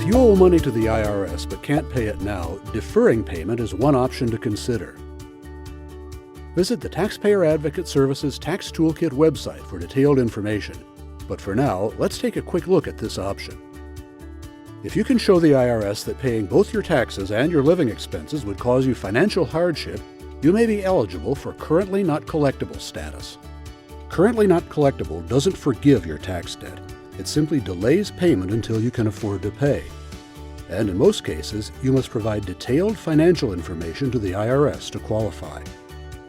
you owe money to the IRS but can't pay it now, deferring payment is one option to consider. Visit the Taxpayer Advocate Services Tax Toolkit website for detailed information. But for now, let's take a quick look at this option. If you can show the IRS that paying both your taxes and your living expenses would cause you financial hardship, you may be eligible for Currently Not Collectible status. Currently Not Collectible doesn't forgive your tax debt. It simply delays payment until you can afford to pay. And in most cases, you must provide detailed financial information to the IRS to qualify.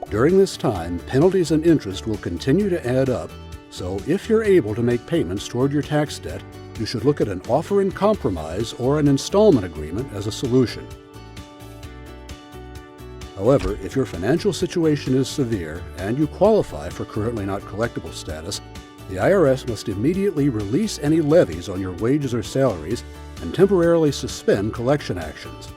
During this time, penalties and interest will continue to add up, so if you're able to make payments toward your tax debt, you should look at an offer in compromise or an installment agreement as a solution. However, if your financial situation is severe and you qualify for Currently Not Collectible status, the IRS must immediately release any levies on your wages or salaries and temporarily suspend collection actions.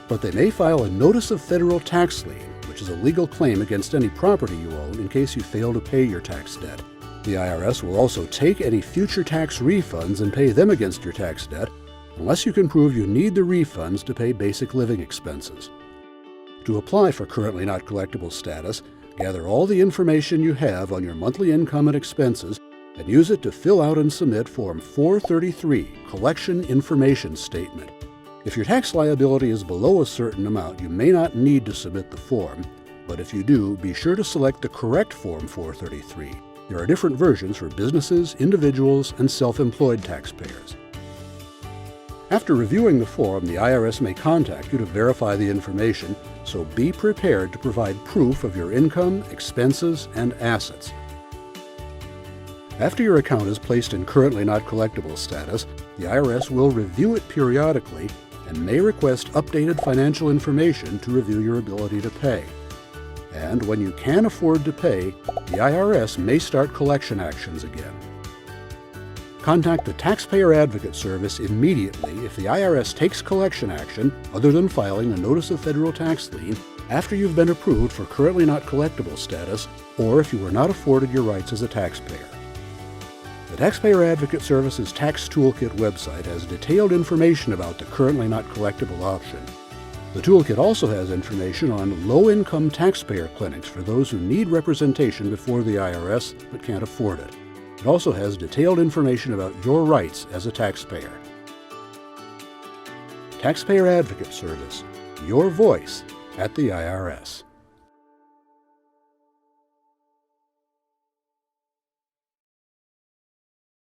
But they may file a Notice of Federal Tax Lien, which is a legal claim against any property you own in case you fail to pay your tax debt. The IRS will also take any future tax refunds and pay them against your tax debt, unless you can prove you need the refunds to pay basic living expenses. To apply for Currently Not Collectible status, gather all the information you have on your monthly income and expenses and use it to fill out and submit Form 433, Collection Information Statement. If your tax liability is below a certain amount, you may not need to submit the form, but if you do, be sure to select the correct Form 433. There are different versions for businesses, individuals, and self-employed taxpayers. After reviewing the form, the IRS may contact you to verify the information, so be prepared to provide proof of your income, expenses, and assets. After your account is placed in Currently Not Collectible status, the IRS will review it periodically and may request updated financial information to review your ability to pay. And when you can afford to pay, the IRS may start collection actions again. Contact the Taxpayer Advocate Service immediately if the IRS takes collection action other than filing a Notice of Federal Tax Lien after you've been approved for Currently Not Collectible status or if you were not afforded your rights as a taxpayer. The Taxpayer Advocate Service's Tax Toolkit website has detailed information about the Currently Not Collectible option. The toolkit also has information on low-income taxpayer clinics for those who need representation before the IRS but can't afford it. It also has detailed information about your rights as a taxpayer. Taxpayer Advocate Service, your voice at the IRS.